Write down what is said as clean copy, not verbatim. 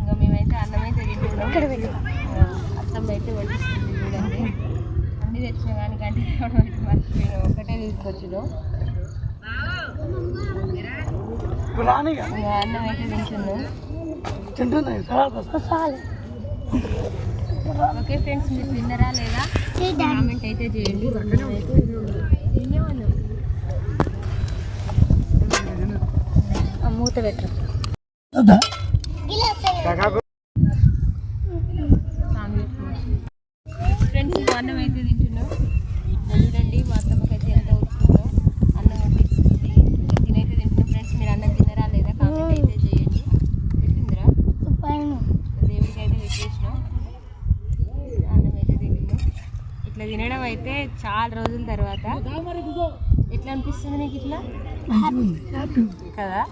ఇంకా మేమైతే అన్నం అయితే తింటున్నాం. అత్తమ్మ అయితే వడ్డిస్తుంది చూడండి. అన్నీ తెచ్చిన కానీ కంటే మర్చిపోయినాం, ఒకటే తీసుకొచ్చినాం. అన్నం అయితే తింటున్నాం. ఓకే ఫ్రెండ్స్, మీరు తిన్నరా లేదా కామెంట్ అయితే చేయండి. మూత పెట్టరు ఫ్రెండ్స్. అన్నం అయితే తింటున్నాం చూడండి. మా అత్తమ్మకైతే ఎంత వస్తుందో అన్నం వడ్డిస్తుంది. తినైతే తింటున్నాం ఫ్రెండ్స్. మీరు అన్నం తిన్నరా లేదా కామెంట్ అయితే చేయండి. పెట్టిందిరా దేవుడికి అయితే పెట్టేసినాం. అన్నం అయితే తింటున్నాం. ఇట్లా తినడం అయితే చాలా రోజుల తర్వాత. ఎట్లా అనిపిస్తుంది నీకు ఇట్లా కదా?